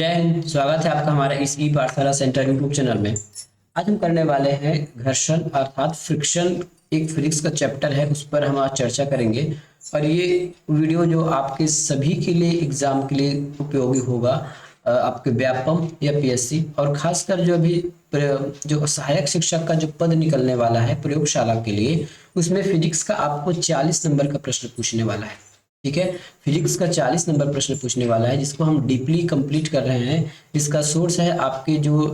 जय हिंद। स्वागत है आपका हमारा इस ई पाठशाला सेंटर यूट्यूब चैनल में। आज हम करने वाले हैं घर्षण अर्थात फ्रिक्शन। एक फिजिक्स का चैप्टर है, उस पर हम आज चर्चा करेंगे। और ये वीडियो जो आपके सभी के लिए एग्जाम के लिए उपयोगी होगा, आपके व्यापम या पीएससी, और खासकर जो अभी जो सहायक शिक्षक का जो पद निकलने वाला है प्रयोगशाला के लिए, उसमें फिजिक्स का आपको 40 नंबर का प्रश्न पूछने वाला है। ठीक है, फिजिक्स का 40 नंबर प्रश्न पूछने वाला है, जिसको हम डीपली कंप्लीट कर रहे हैं। इसका सोर्स है आपके जो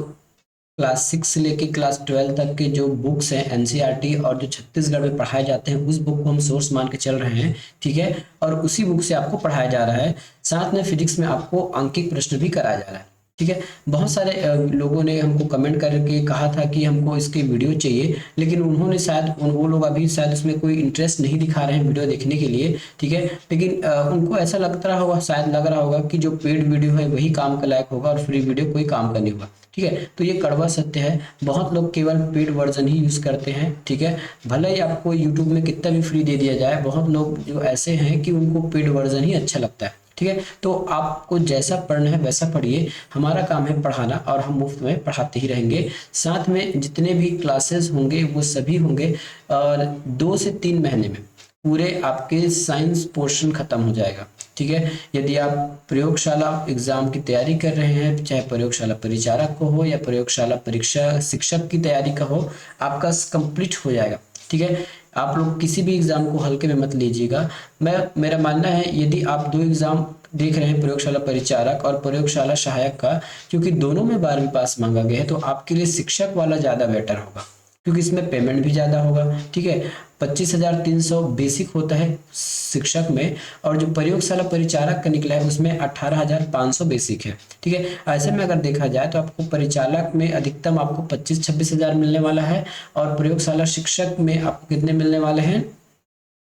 क्लास 6 से लेके क्लास 12 तक के जो बुक्स हैं एनसीईआरटी और जो छत्तीसगढ़ में पढ़ाए जाते हैं, उस बुक को हम सोर्स मान के चल रहे हैं। ठीक है, और उसी बुक से आपको पढ़ाया जा रहा है। साथ में फिजिक्स में आपको अंकित प्रश्न भी कराया जा रहा है। ठीक है, बहुत सारे लोगों ने हमको कमेंट करके कहा था कि हमको इसके वीडियो चाहिए, लेकिन उन्होंने शायद वो लोग अभी शायद उसमें कोई इंटरेस्ट नहीं दिखा रहे हैं वीडियो देखने के लिए। ठीक है, लेकिन उनको ऐसा लगता रहा होगा, शायद लग रहा होगा कि जो पेड वीडियो है वही काम के लायक होगा और फ्री वीडियो कोई काम का नहीं होगा। ठीक है, तो ये कड़वा सत्य है। बहुत लोग केवल पेड वर्जन ही यूज करते हैं। ठीक है, भले ही आपको यूट्यूब में कितना भी फ्री दे दिया जाए, बहुत लोग जो ऐसे हैं कि उनको पेड वर्जन ही अच्छा लगता है। ठीक है, तो आपको जैसा पढ़ना है वैसा पढ़िए। हमारा काम है पढ़ाना और हम मुफ्त में पढ़ाते ही रहेंगे। साथ में जितने भी क्लासेस होंगे वो सभी होंगे, और 2 से 3 महीने में पूरे आपके साइंस पोर्शन खत्म हो जाएगा। ठीक है, यदि आप प्रयोगशाला एग्जाम की तैयारी कर रहे हैं, चाहे प्रयोगशाला परिचारक को हो या प्रयोगशाला परीक्षा शिक्षक की तैयारी का हो, आपका कंप्लीट हो जाएगा। ठीक है, आप लोग किसी भी एग्जाम को हल्के में मत लीजिएगा। मेरा मानना है, यदि आप 2 एग्जाम देख रहे हैं, प्रयोगशाला परिचारक और प्रयोगशाला सहायक का, क्योंकि दोनों में 12वीं पास मांगा गया है, तो आपके लिए शिक्षक वाला ज्यादा बेटर होगा, क्योंकि इसमें पेमेंट भी ज्यादा होगा। ठीक है, 25,300 बेसिक होता है शिक्षक में, और जो प्रयोगशाला परिचारक का निकला है उसमें 18,500 बेसिक है। ठीक है, ऐसे में अगर देखा जाए तो आपको परिचालक में अधिकतम आपको 25-26 हजार मिलने वाला है, और प्रयोगशाला शिक्षक में आपको कितने मिलने वाले हैं,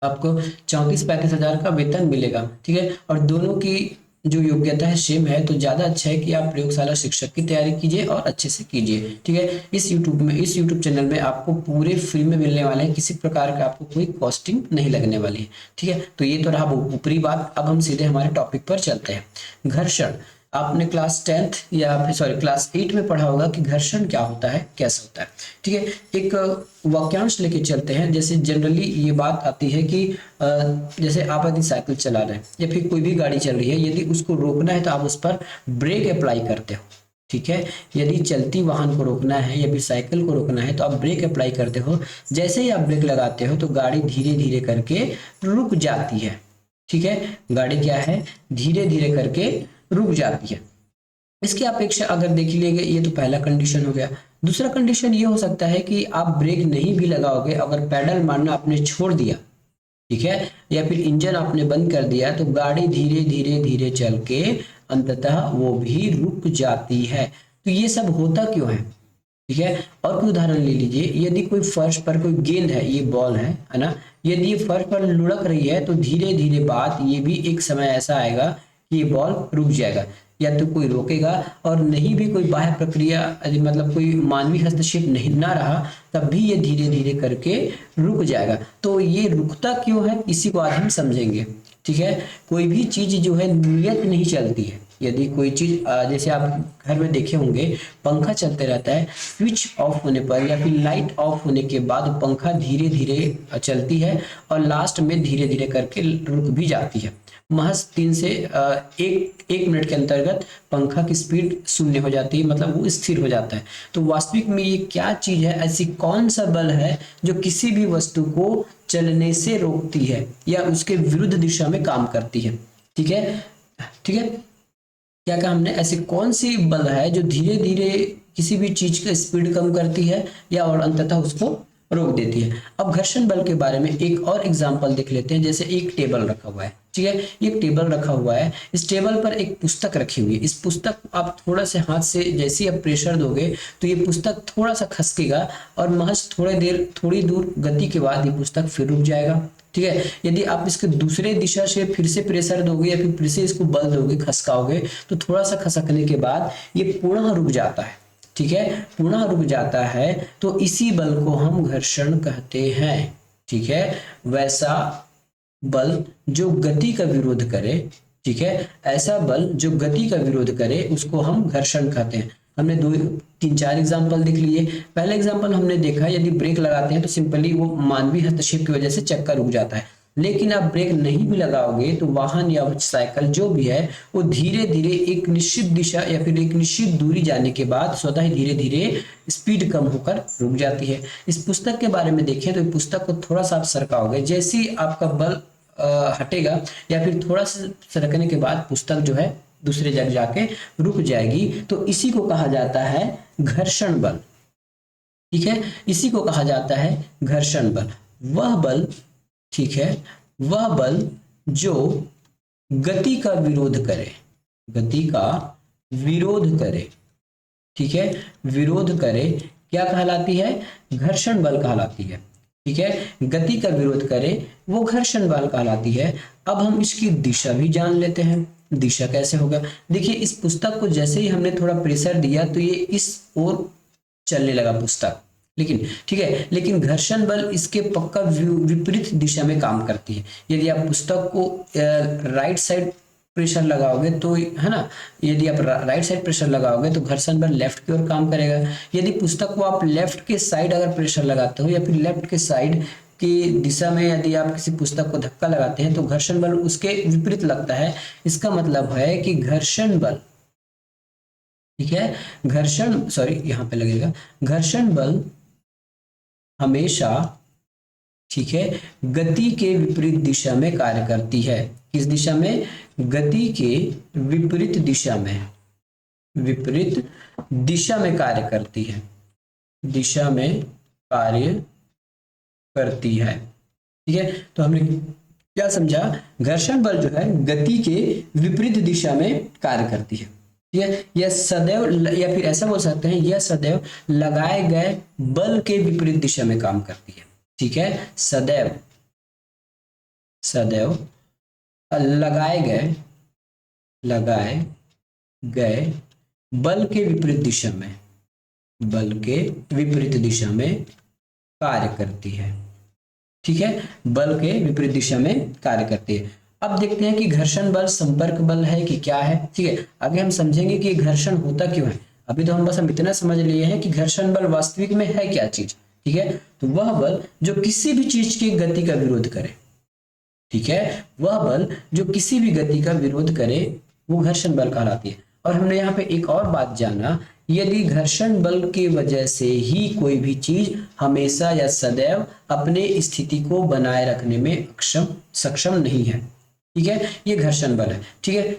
आपको 34-35 हजार का वेतन मिलेगा। ठीक है, और दोनों की जो योग्यता है सेम है, तो ज्यादा अच्छा है कि आप प्रयोगशाला शिक्षक की तैयारी कीजिए और अच्छे से कीजिए। ठीक है, इस यूट्यूब चैनल में आपको पूरे फ्री में मिलने वाले हैं, किसी प्रकार का आपको कोई कॉस्टिंग नहीं लगने वाली है। ठीक है, तो ये तो रहा ऊपरी बात। अब हम सीधे हमारे टॉपिक पर चलते हैं। घर्षण। आपने क्लास 10th या फिर सॉरी क्लास 8 में पढ़ा होगा कि घर्षण क्या होता है, कैसे होता है। ठीक है, एक वाक्यांश लेके चलते हैं। जैसे जनरली ये बात आती है कि जैसे आप यदि साइकिल चला रहे हैं या फिर कोई भी गाड़ी चल रही है, यदि उसको रोकना है तो आप उस पर ब्रेक अप्लाई करते हो। ठीक है, यदि चलती वाहन को रोकना है या फिर साइकिल को रोकना है तो आप ब्रेक अप्लाई करते हो। जैसे ही आप ब्रेक लगाते हो तो गाड़ी धीरे धीरे करके रुक जाती है। ठीक है, गाड़ी क्या है, धीरे धीरे करके रुक जाती है। इसकी अपेक्षा अगर देख लेंगे, ये तो पहला कंडीशन हो गया। दूसरा कंडीशन ये हो सकता है कि आप ब्रेक नहीं भी लगाओगे, अगर पैडल मारना आपने छोड़ दिया, ठीक है, या फिर इंजन आपने बंद कर दिया, तो गाड़ी धीरे धीरे धीरे चल के अंततः वो भी रुक जाती है। तो ये सब होता क्यों है? ठीक है, और कोई उदाहरण ले लीजिए। यदि कोई फर्श पर कोई गेंद है, ये बॉल है ना, यदि ये फर्श पर लुढ़क रही है तो धीरे धीरे बात ये भी एक समय ऐसा आएगा कि ये बॉल रुक जाएगा। या तो कोई रोकेगा, और नहीं भी कोई बाह्य प्रक्रिया, मतलब कोई मानवीय हस्तक्षेप नहीं ना रहा, तब भी ये धीरे धीरे करके रुक जाएगा। तो ये रुकता क्यों है, इसी को आज हम समझेंगे। ठीक है, कोई भी चीज जो है नियत नहीं चलती है। यदि कोई चीज जैसे आप घर में देखे होंगे, पंखा चलते रहता है, स्विच ऑफ होने पर या फिर लाइट ऑफ होने के बाद पंखा धीरे धीरे चलती है और लास्ट में धीरे धीरे करके रुक भी जाती है। महज 3 से 1 मिनट के अंतर्गत पंखा की स्पीड शून्य हो जाती है, मतलब वो स्थिर हो जाता है। तो वास्तविक में ये क्या चीज है, ऐसी कौन सा बल है जो किसी भी वस्तु को चलने से रोकती है या उसके विरुद्ध दिशा में काम करती है? ठीक है, ठीक है, क्या कहा हमने, ऐसी कौन सी बल है जो धीरे धीरे किसी भी चीज का स्पीड कम करती है या और अंततः उसको रोक देती है। अब घर्षण बल के बारे में एक और एग्जांपल देख लेते हैं। जैसे एक टेबल रखा हुआ है, ठीक है, एक टेबल रखा हुआ है, इस टेबल पर एक पुस्तक रखी हुई है। इस पुस्तक आप थोड़ा से हाथ से जैसे ही आप प्रेशर दोगे तो ये पुस्तक थोड़ा सा खसकेगा, और महज थोड़ी दूर गति के बाद ये पुस्तक फिर रुक जाएगा। ठीक है, यदि आप इसके दूसरे दिशा से फिर से प्रेशर दोगे या फिर से इसको बल दोगे, खसकाओगे, तो थोड़ा सा खसकने के बाद ये पुनः रुक जाता है। ठीक है, पुनः रुक जाता है, तो इसी बल को हम घर्षण कहते हैं। ठीक है, वैसा बल जो गति का विरोध करे, ठीक है, ऐसा बल जो गति का विरोध करे उसको हम घर्षण कहते हैं। हमने 2 3 4 एग्जाम्पल देख लिए। पहले एग्जाम्पल हमने देखा यदि ब्रेक लगाते हैं तो सिंपली वो मानवीय हस्तक्षेप की वजह से चक्का रुक जाता है, लेकिन आप ब्रेक नहीं भी लगाओगे तो वाहन या साइकिल जो भी है वो धीरे धीरे एक निश्चित दिशा या फिर एक निश्चित दूरी जाने के बाद स्वतः ही धीरे धीरे स्पीड कम होकर रुक जाती है। इस पुस्तक के बारे में देखें तो पुस्तक को थोड़ा सा आप सरकाओगे, जैसे ही आपका बल हटेगा या फिर थोड़ा सा सरकने के बाद पुस्तक जो है दूसरे जगह जाके रुक जाएगी। तो इसी को कहा जाता है घर्षण बल। ठीक है, इसी को कहा जाता है घर्षण बल। वह बल, ठीक है, वह बल जो गति का विरोध करे, गति का विरोध करे, ठीक है, विरोध करे, क्या कहलाती है? घर्षण बल कहलाती है। ठीक है, गति का विरोध करे वो घर्षण बल कहलाती है। अब हम इसकी दिशा भी जान लेते हैं। दिशा कैसे होगा? देखिए, इस पुस्तक को जैसे ही हमने थोड़ा प्रेशर दिया तो ये इस ओर चलने लगा पुस्तक, लेकिन ठीक है, लेकिन घर्षण बल इसके पक्का विपरीत दिशा में काम करती है। यदि आप पुस्तक को राइट साइड प्रेशर लगाओगे तो, है ना, यदि आप राइट साइड प्रेशर लगाओगे तो घर्षण बल लेफ्ट की ओर काम करेगा। यदि पुस्तक को आप लेफ्ट के साइड अगर प्रेशर लगाते हो या फिर लेफ्ट के साइड की दिशा में यदि आप किसी पुस्तक को धक्का लगाते हैं तो घर्षण बल उसके विपरीत लगता है। इसका मतलब है कि घर्षण बल, ठीक है, घर्षण, सॉरी यहाँ पे लगेगा, घर्षण बल हमेशा, ठीक है, गति के विपरीत दिशा में कार्य करती है। किस दिशा में? गति के विपरीत दिशा में, विपरीत दिशा में कार्य करती है, दिशा में कार्य करती है। ठीक है, तो हमने क्या समझा? घर्षण बल जो है गति के विपरीत दिशा में कार्य करती है। ठीक है, यह सदैव, या फिर ऐसा बोल सकते हैं, यह सदैव लगाए गए बल के विपरीत दिशा में काम करती है। ठीक है, सदैव, सदैव लगाए गए बल के विपरीत दिशा में, बल के विपरीत दिशा में कार्य करती है। ठीक है, बल के विपरीत दिशा में कार्य करती है। अब देखते हैं कि घर्षण बल संपर्क बल है कि क्या है। ठीक है, आगे हम समझेंगे कि घर्षण होता क्यों है। अभी तो हम इतना समझ लिए हैं कि घर्षण बल वास्तविक में है क्या चीज। ठीक है, तो वह बल जो किसी भी चीज की गति का विरोध करे, ठीक है, वह बल जो किसी भी गति का विरोध करे वो घर्षण बल कहलाती है। और हमने यहाँ पे एक और बात जाना, यदि घर्षण बल की वजह से ही कोई भी चीज हमेशा या सदैव अपने स्थिति को बनाए रखने में सक्षम नहीं है। ठीक है, ये घर्षण बल है। ठीक है,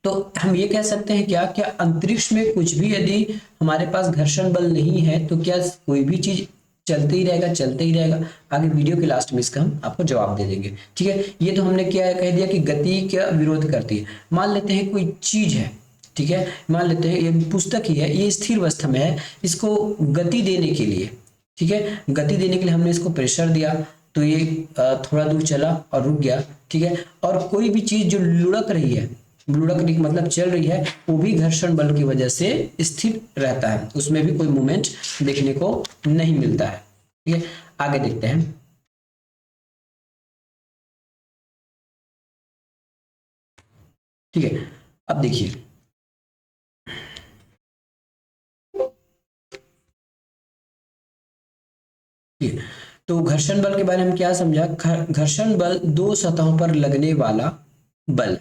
तो हम ये कह सकते हैं क्या क्या अंतरिक्ष में कुछ भी यदि हमारे पास घर्षण बल नहीं है तो क्या कोई भी चीज चलते ही रहेगा, चलते ही रहेगा? आगे वीडियो के लास्ट में इसका हम आपको जवाब दे देंगे। ठीक है, ये तो हमने क्या कह दिया कि गति का विरोध करती है। मान लेते हैं कोई चीज है, ठीक है, मान लेते हैं ये पुस्तक ही है, ये स्थिर अवस्था में है, इसको गति देने के लिए, ठीक है, गति देने के लिए हमने इसको प्रेशर दिया तो ये थोड़ा दूर चला और रुक गया। ठीक है, और कोई भी चीज जो लुढ़क रही है, लुढ़क मतलब चल रही है, वो भी घर्षण बल की वजह से स्थिर रहता है, उसमें भी कोई मूवमेंट देखने को नहीं मिलता है। ठीक है, आगे देखते हैं। ठीक है, अब देखिए, ठीक है, तो घर्षण बल के बारे में क्या समझा? घर्षण बल दो सतहों पर लगने वाला बल।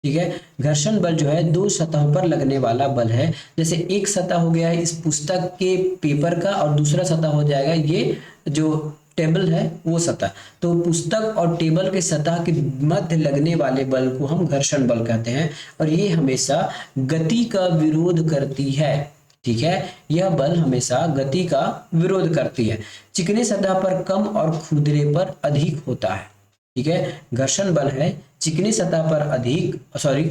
ठीक है, घर्षण बल जो है दो सतहों पर लगने वाला बल है। जैसे एक सतह हो गया है इस पुस्तक के पेपर का और दूसरा सतह हो जाएगा ये जो टेबल है वो सतह। तो पुस्तक और टेबल के सतह के मध्य लगने वाले बल को हम घर्षण बल कहते हैं और ये हमेशा गति का विरोध करती है। ठीक है, यह बल हमेशा गति का विरोध करती है। चिकने सतह पर कम और खुरदरे पर अधिक होता है। ठीक है, घर्षण बल है चिकनी सतह पर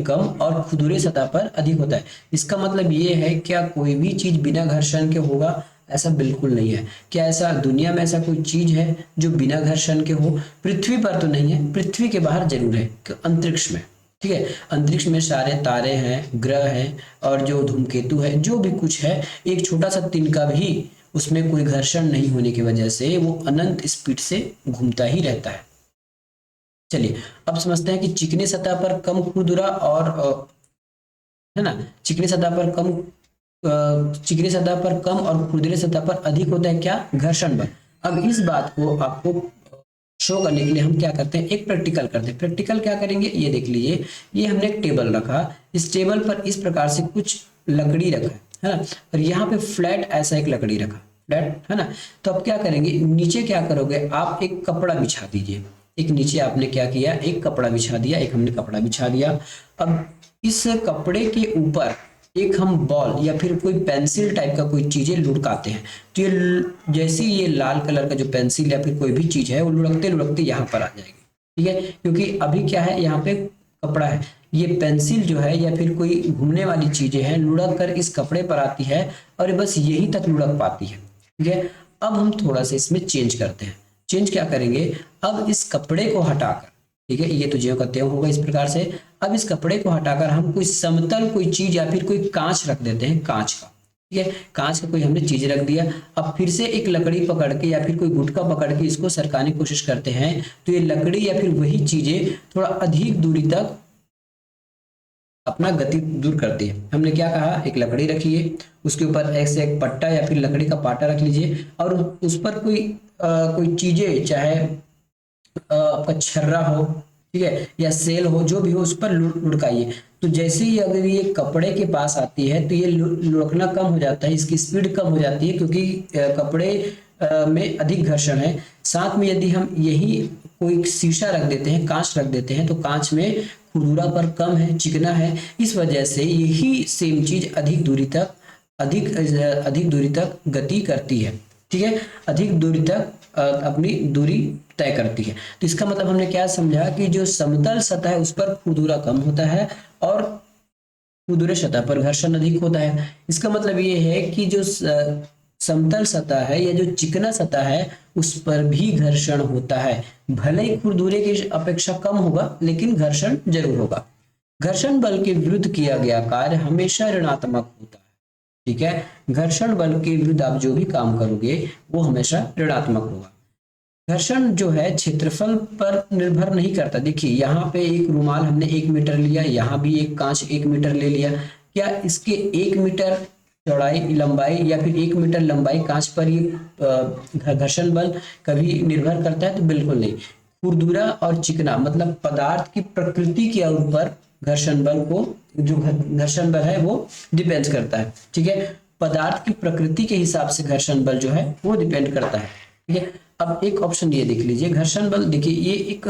कम और खुरदुरे सतह पर अधिक होता है। इसका मतलब ये है क्या कोई भी चीज बिना घर्षण के होगा? ऐसा बिल्कुल नहीं है। क्या ऐसा दुनिया में ऐसा कोई चीज है जो बिना घर्षण के हो? पृथ्वी पर तो नहीं है, पृथ्वी के बाहर जरूर है, अंतरिक्ष में। ठीक है, अंतरिक्ष में सारे तारे हैं, ग्रह हैं और जो धूमकेतु है, जो भी कुछ है, एक छोटा सा तिनका भी उसमें कोई घर्षण नहीं होने की वजह से वो अनंत स्पीड से घूमता ही रहता है। चलिए अब समझते हैं कि चिकनी सतह पर कम खुरदुरा और है ना, चिकनी सतह पर कम और खुरदुरे सतह पर अधिक होता है क्या, घर्षण बल। अब इस बात को आपको शो करने के लिए हम क्या करते हैं, एक प्रैक्टिकल करते हैं। प्रैक्टिकल क्या करेंगे, ये देख लीजिए, ये हमने एक टेबल रखा, इस टेबल पर इस प्रकार से कुछ लकड़ी रखा है ना, और यहाँ पे फ्लैट ऐसा एक लकड़ी रखा, फ्लैट है ना। तो अब क्या करेंगे, नीचे क्या करोगे आप, एक कपड़ा बिछा दीजिए। एक नीचे आपने क्या किया, एक कपड़ा बिछा दिया, एक हमने कपड़ा बिछा दिया। अब इस कपड़े के ऊपर एक हम बॉल या फिर कोई पेंसिल टाइप का कोई चीजें लुढ़काते हैं। तो ये जैसे ये लाल कलर का जो पेंसिल या फिर कोई भी चीज है वो लुढ़कते लुढ़कते यहाँ पर आ जाएगी, ठीक है। क्योंकि अभी क्या है, यहाँ पे कपड़ा है, ये पेंसिल जो है या फिर कोई घूमने वाली चीजें हैं, लुढ़क कर इस कपड़े पर आती है और बस यहीं तक लुढ़क पाती है, ठीक है। अब हम थोड़ा सा इसमें चेंज करते हैं। चेंज क्या करेंगे, अब इस कपड़े को हटाकर, ठीक है, ये तो ज्यों का त्यों होगा इस प्रकार से। अब इस कपड़े को हटाकर हम कोई समतल कोई चीज या फिर कोई कांच रख देते हैं, कांच का, ठीक है, कांच का कोई हमने चीज रख दिया। अब फिर से एक लकड़ी पकड़ के या फिर कोई गुटका पकड़ के इसको सरकाने की कोशिश करते हैं, तो ये लकड़ी या फिर वही चीजें थोड़ा अधिक दूरी तक अपना गति दूर करती है। हमने क्या कहा, एक लकड़ी रखिए, उसके ऊपर ऐसे एक पट्टा या फिर लकड़ी का पाटा रख लीजिए और उस पर कोई चीजें, चाहे आपका छर्रा हो, ठीक है, या सेल हो, जो भी हो, उस पर लुढ़काइए। तो जैसे ही अगर ये कपड़े के पास आती है तो ये लुढ़कना कम हो जाता है, इसकी स्पीड कम हो जाती है, क्योंकि कपड़े में अधिक घर्षण है। साथ में यदि हम यही कोई शीशा रख देते हैं, कांच रख देते हैं, तो कांच में खुरदुरा पर कम है, चिकना है, इस वजह से यही सेम चीज अधिक दूरी तक गति करती है, ठीक है, अधिक दूरी तक अपनी दूरी तय करती है। तो इसका मतलब हमने क्या समझा कि जो समतल सतह है उस पर खुरदुरा कम होता है और खुरदुरे सतह पर घर्षण अधिक होता है। इसका मतलब ये है कि जो समतल सतह है या जो चिकना सतह है उस पर भी घर्षण होता है, भले ही खुरदुरे की अपेक्षा कम होगा लेकिन घर्षण जरूर होगा। घर्षण बल के विरुद्ध किया गया कार्य हमेशा ऋणात्मक होता है, ठीक है, घर्षण बल के विरुद्ध आप जो भी काम करोगे वो हमेशा ऋणात्मक होगा। घर्षण जो है क्षेत्रफल पर निर्भर नहीं करता। देखिए यहाँ पे एक रुमाल हमने 1 मीटर लिया, यहाँ भी एक कांच 1 मीटर ले लिया, क्या इसके 1 मीटर चौड़ाई लंबाई या फिर 1 मीटर लंबाई कांच पर ये घर्षण बल कभी निर्भर करता है? तो बिल्कुल नहीं। खुरदुरा और चिकना मतलब पदार्थ की प्रकृति के ऊपर घर्षण बल को, जो घर्षण बल है वो डिपेंड करता है, ठीक है, पदार्थ की प्रकृति के हिसाब से घर्षण बल जो है वो डिपेंड करता है, ठीक है। अब एक ऑप्शन ये देख लीजिए, घर्षण बल, देखिए ये एक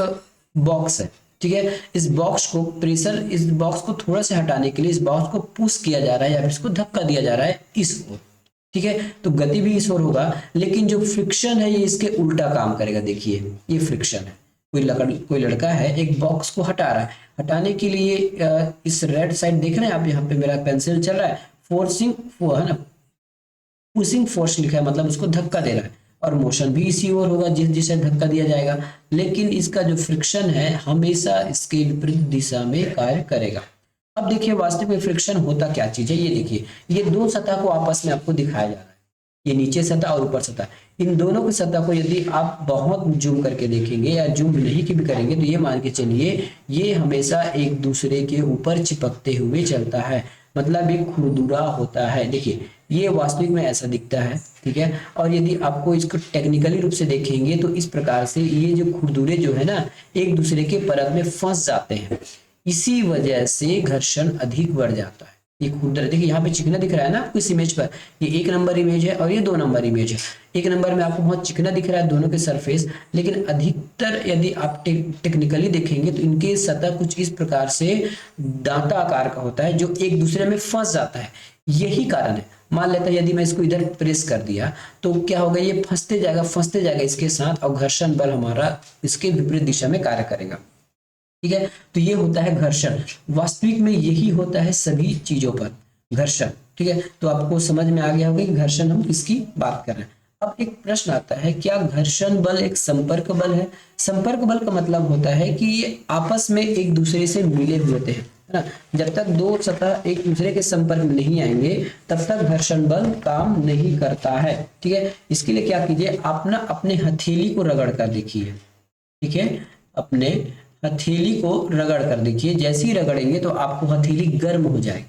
बॉक्स है, ठीक है, इस बॉक्स को प्रेशर, इस बॉक्स को थोड़ा सा हटाने के लिए इस बॉक्स को पुश किया जा रहा है या फिर इसको धक्का दिया जा रहा है इस ओर, ठीक है, तो गति भी इस ओर होगा, लेकिन जो फ्रिक्शन है ये इसके उल्टा काम करेगा। देखिए ये फ्रिक्शन है, कोई लड़का है एक बॉक्स को हटा रहा है, हटाने के लिए इस रेड साइड देख रहे हैं आप, यहाँ पे मेरा पेंसिल चल रहा है, फोर्सिंग वो है ना, पुशिंग फोर्स लिखा है, मतलब उसको धक्का दे रहा है, और मोशन भी इसी ओर होगा जिसे धक्का दिया जाएगा, लेकिन इसका जो फ्रिक्शन है हमेशा इसके विपरीत दिशा में कार्य करेगा। अब देखिए वास्तविक में फ्रिक्शन होता क्या चीज है, ये देखिए, ये दो सतह को आपस में आपको दिखाया जा रहा है, ये नीचे सतह और ऊपर सतह, इन दोनों की सतह को यदि आप बहुत जूम करके देखेंगे या जूम नहीं की भी करेंगे तो ये मान के चलिए ये हमेशा एक दूसरे के ऊपर चिपकते हुए चलता है, मतलब एक खुरदुरा होता है। देखिए ये वास्तविक में ऐसा दिखता है, ठीक है, और यदि आपको इसको टेक्निकली रूप से देखेंगे तो इस प्रकार से ये जो खुरदुरे जो है ना एक दूसरे के परत में फंस जाते हैं, इसी वजह से घर्षण अधिक बढ़ जाता है। ये खुरदुरा देखिए यहाँ पे चिकना दिख रहा है ना आपको इस इमेज पर, ये 1 नंबर इमेज है और ये 2 नंबर इमेज है। 1 नंबर में आपको बहुत चिकना दिख रहा है दोनों के सरफेस, लेकिन अधिकतर यदि आप टेक्निकली देखेंगे तो इनके सतह कुछ इस प्रकार से दांता आकार का होता है जो एक दूसरे में फंस जाता है। यही कारण है, मान लेता यदि मैं इसको इधर प्रेस कर दिया तो क्या होगा, ये फंसते जाएगा इसके साथ, और घर्षण बल हमारा इसके विपरीत दिशा में कार्य करेगा, ठीक है। तो ये होता है घर्षण, वास्तविक में यही होता है सभी चीजों पर घर्षण, ठीक है। तो आपको समझ में आ गया होगा कि घर्षण हम किसकी बात कर रहे हैं। अब एक प्रश्न आता है, क्या घर्षण बल एक संपर्क बल है? संपर्क बल का मतलब होता है कि ये आपस में एक दूसरे से मिले हुए होते हैं, है ना, जब तक दो सतह एक दूसरे के संपर्क में नहीं आएंगे तब तक घर्षण बल काम नहीं करता है, ठीक है। इसके लिए क्या कीजिए, आप ना अपने हथेली को रगड़ कर देखिए, ठीक है, अपने हथेली को रगड़ कर देखिए, जैसे ही रगड़ेंगे तो आपको हथेली गर्म हो जाएगी।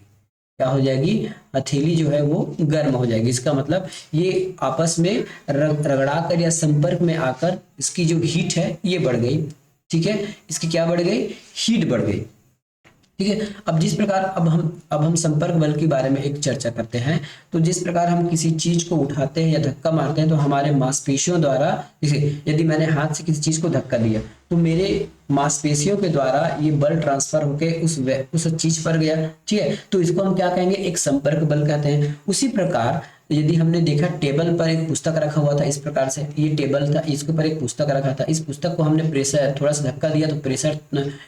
क्या हो जाएगी? हथेली जो है वो गर्म हो जाएगी। इसका मतलब ये आपस में रगड़ा कर या संपर्क में आकर इसकी जो हीट है ये बढ़ गई। ठीक है, इसकी क्या बढ़ गई? हीट बढ़ गई। ठीक है, अब जिस प्रकार अब हम संपर्क बल के बारे में एक चर्चा करते हैं। तो जिस प्रकार हम किसी चीज को उठाते हैं या धक्का मारते हैं तो हमारे मांसपेशियों द्वारा, जैसे यदि मैंने हाथ से किसी चीज को धक्का दिया तो मेरे मांसपेशियों के द्वारा ये बल ट्रांसफर होके उस चीज पर गया। ठीक है, तो इसको हम क्या कहेंगे? एक संपर्क बल कहते हैं। उसी प्रकार यदि हमने देखा टेबल पर एक पुस्तक रखा हुआ था, इस प्रकार से ये टेबल था, इसके ऊपर एक पुस्तक रखा था, इस पुस्तक को हमने प्रेशर थोड़ा सा धक्का दिया तो प्रेशर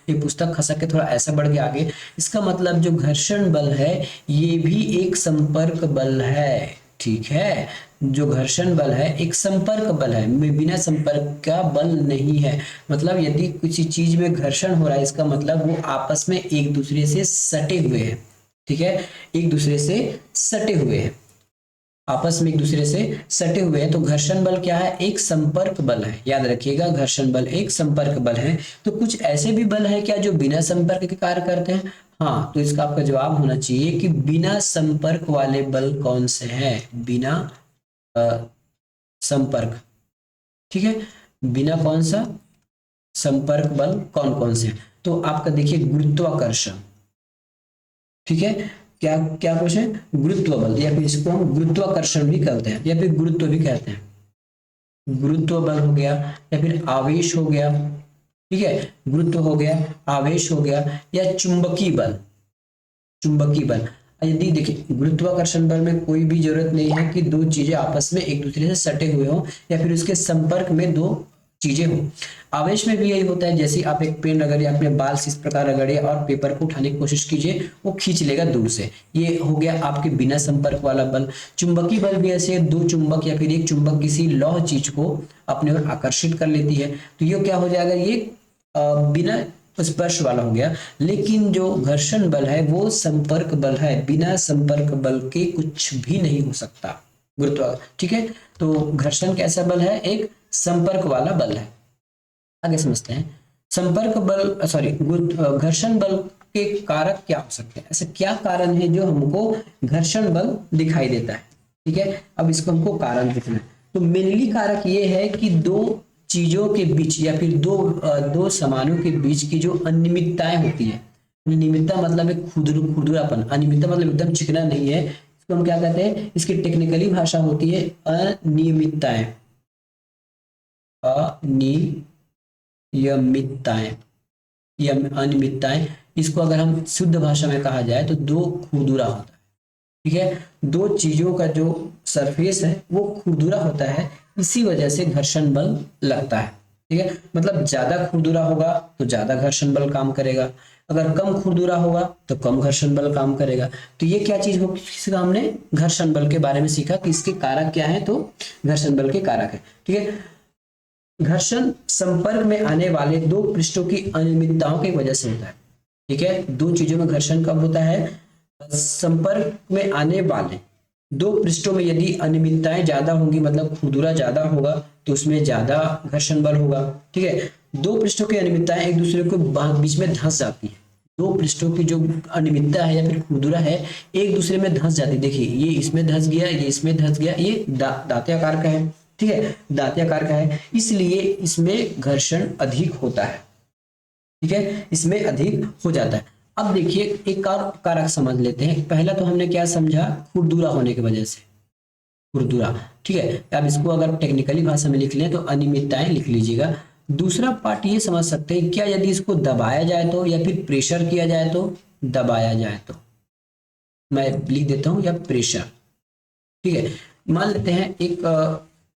ये पुस्तक खसक के थोड़ा ऐसा बढ़ गया आगे। इसका मतलब जो घर्षण बल है ये भी एक संपर्क बल है। ठीक है, जो घर्षण बल है एक संपर्क बल है, बिना संपर्क का बल नहीं है। मतलब यदि किसी चीज में घर्षण हो रहा है इसका मतलब वो आपस में एक दूसरे से सटे हुए हैं। ठीक है, एक दूसरे से सटे हुए हैं, आपस में एक दूसरे से सटे हुए हैं। तो घर्षण बल क्या है? एक संपर्क बल है। याद रखिएगा, घर्षण बल एक संपर्क बल है। तो कुछ ऐसे भी बल है क्या जो बिना संपर्क के कार्य करते हैं? हाँ, तो इसका आपका जवाब होना चाहिए कि बिना संपर्क वाले बल कौन से हैं? बिना संपर्क। ठीक है, बिना कौन सा? संपर्क बल कौन कौन से हैं? तो आपका देखिए गुरुत्वाकर्षण। ठीक है, क्या क्या कुछ है? गुरुत्व बल, या फिर इसको हम गुरुत्वाकर्षण भी कहते हैं या फिर गुरुत्व भी कहते हैं। गुरुत्व बल हो गया या फिर आवेश हो गया। ठीक है, गुरुत्व हो गया, आवेश हो गया, या चुंबकीय बल। चुंबकीय बल, यदि देखिए गुरुत्वाकर्षण बल में कोई भी जरूरत नहीं है कि दो चीजें आपस में एक दूसरे से सटे हुए हों या फिर उसके संपर्क में दो चीजें हों। आवेश में भी यही होता है, जैसे आप एक पेन रगड़िए, अपने बाल से इस प्रकार रगड़िए और पेपर को उठाने की कोशिश कीजिए, वो खींच लेगा दूर से। ये हो गया आपके बिना संपर्क वाला बल। चुंबकीय बल भी ऐसे, दो चुंबक या फिर एक चुंबक किसी लौह चीज को अपने ओर आकर्षित कर लेती है, तो ये क्या हो जाएगा? ये बिना स्पर्श वाला हो गया। लेकिन जो घर्षण बल है वो संपर्क बल है, बिना संपर्क बल के कुछ भी नहीं हो सकता गुरुत्व। ठीक है, तो घर्षण कैसा बल है? एक संपर्क वाला बल है। आगे समझते हैं संपर्क बल सॉरी घर्षण बल के कारक क्या हो सकते हैं? ऐसे क्या कारण है जो हमको घर्षण बल दिखाई देता है? ठीक है, अब इसको हमको कारण देखना है। तो मेनली कारक ये है कि दो चीजों के बीच या फिर दो सामानों के बीच की जो अनियमितताएं होती है। अनियमितता मतलब है खुरदुरापन, अनियमितता मतलब एकदम चिकना नहीं है, इसको हम क्या कहते हैं? इसकी टेक्निकली भाषा होती है अनियमितताएं। अनियमितताएं, इसको अगर हम शुद्ध भाषा में कहा जाए तो दो खुरदुरा होता है। ठीक है, दो चीजों का जो सरफेस है वो खुरदुरा होता है, इसी वजह से घर्षण बल लगता है। ठीक है, मतलब ज्यादा खुरदुरा होगा तो ज्यादा घर्षण बल काम करेगा, अगर कम खुरदुरा होगा तो कम घर्षण बल काम करेगा। तो ये क्या चीज होगी? हमने घर्षण बल के बारे में सीखा कि इसके कारक क्या है, तो घर्षण बल के कारक है। ठीक है, घर्षण संपर्क में आने वाले दो पृष्ठों की अनियमितताओं की वजह से होता है। ठीक है, दो चीजों में घर्षण कब होता है? संपर्क में आने वाले दो पृष्ठों में यदि अनियमितताएं ज्यादा होंगी, मतलब खुरदुरा ज्यादा होगा, तो उसमें ज्यादा घर्षण बल होगा। ठीक है, दो पृष्ठों की अनियमितताएं एक दूसरे को बीच में धंस जाती है। दो पृष्ठों की जो अनियमितता है या फिर खुरदुरा है एक दूसरे में धंस जाती है। देखिए ये इसमें धंस गया, ये इसमें धंस गया, ये दांते आकार का है। ठीक है, दांते आकार का है, इसलिए इसमें घर्षण अधिक होता है। ठीक है, इसमें अधिक हो जाता है। अब देखिए एक और कारक समझ लेते हैं। पहला तो हमने क्या समझा? खुरदुरा होने की वजह से, खुरदुरा। ठीक है, अब इसको अगर टेक्निकली भाषा में लिख लें तो अनियमितताएं लिख लीजिएगा। दूसरा पार्ट ये समझ सकते हैं क्या यदि इसको दबाया जाए तो, या फिर प्रेशर किया जाए तो? दबाया जाए तो मैं लिख देता हूं, या प्रेशर। ठीक है, मान लेते हैं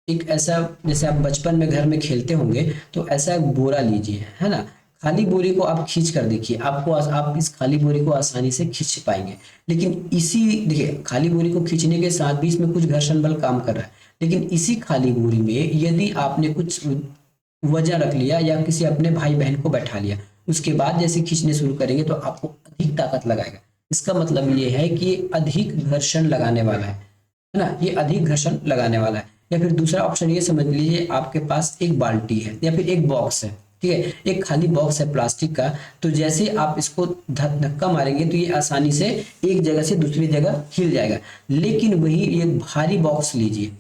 एक ऐसा, जैसे आप बचपन में घर में खेलते होंगे तो ऐसा एक बोरा लीजिए, है ना। खाली बोरी को आप खींच कर देखिए, आप इस खाली बोरी को आसानी से खींच पाएंगे। लेकिन इसी देखिए खाली बोरी को खींचने के साथ भी इसमें कुछ घर्षण बल काम कर रहा है। लेकिन इसी खाली बोरी में यदि आपने कुछ वजन रख लिया या किसी अपने भाई बहन को बैठा लिया, उसके बाद जैसे खींचने शुरू करेंगे तो आपको अधिक ताकत लगाएगा। इसका मतलब ये है कि अधिक घर्षण लगाने वाला है ना, ये अधिक घर्षण लगाने वाला है। या फिर दूसरा ऑप्शन ये समझ लीजिए, आपके पास एक बाल्टी है या फिर एक बॉक्स है, ठीक है, एक खाली बॉक्स है प्लास्टिक का, तो जैसे आप इसको धक्का मारेंगे तो ये आसानी से एक जगह से दूसरी जगह हिल जाएगा। लेकिन वही एक भारी बॉक्स लीजिए,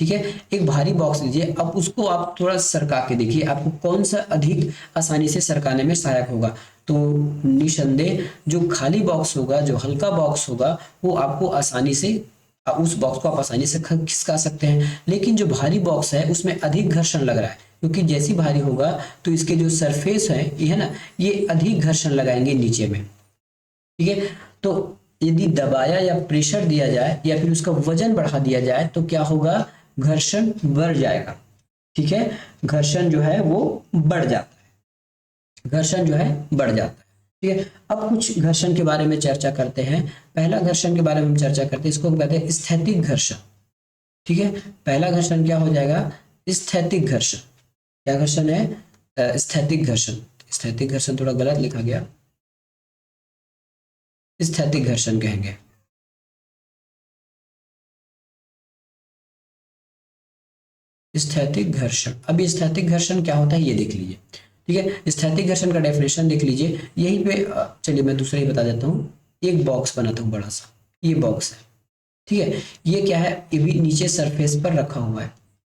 ठीक है, एक भारी बॉक्स लीजिए, अब उसको आप थोड़ा सरका के देखिए आपको कौन सा अधिक आसानी से सरकाने में सहायक होगा। तो निसंदेह जो खाली बॉक्स होगा, जो हल्का बॉक्स होगा, वो आपको आसानी से उस बॉक्स को आप आसानी से खिसका सकते हैं। लेकिन जो भारी बॉक्स है उसमें अधिक घर्षण लग रहा है, क्योंकि जैसी भारी होगा तो इसके जो सरफेस है ये है ना, ये अधिक घर्षण लगाएंगे नीचे में, ठीक है। तो यदि दबाया या प्रेशर दिया जाए या फिर उसका वजन बढ़ा दिया जाए तो क्या होगा, घर्षण बढ़ जाएगा, ठीक है, घर्षण जो है वो बढ़ जाता है, घर्षण जो है बढ़ जाता है, ठीक है। अब कुछ घर्षण के बारे में चर्चा करते हैं। पहला घर्षण के बारे में हम चर्चा करते हैं, इसको हम कहते हैं स्थैतिक घर्षण, ठीक है। पहला घर्षण क्या हो जाएगा, स्थैतिक घर्षण। क्या घर्षण है, स्थैतिक घर्षण। स्थैतिक घर्षण थोड़ा गलत लिखा गया, स्थैतिक घर्षण कहेंगे। स्थैतिक घर्षण, अभी स्थैतिक घर्षण क्या होता है ये देख लीजिए, ठीक है। स्थैतिक घर्षण का डेफिनेशन देख लीजिए यहीं पे। चलिए मैं दूसरा ही बता देता हूँ। एक बॉक्स बनाता हूँ बड़ा सा, ये बॉक्स है, ठीक है। ये क्या है, ये भी नीचे सरफेस पर रखा हुआ है,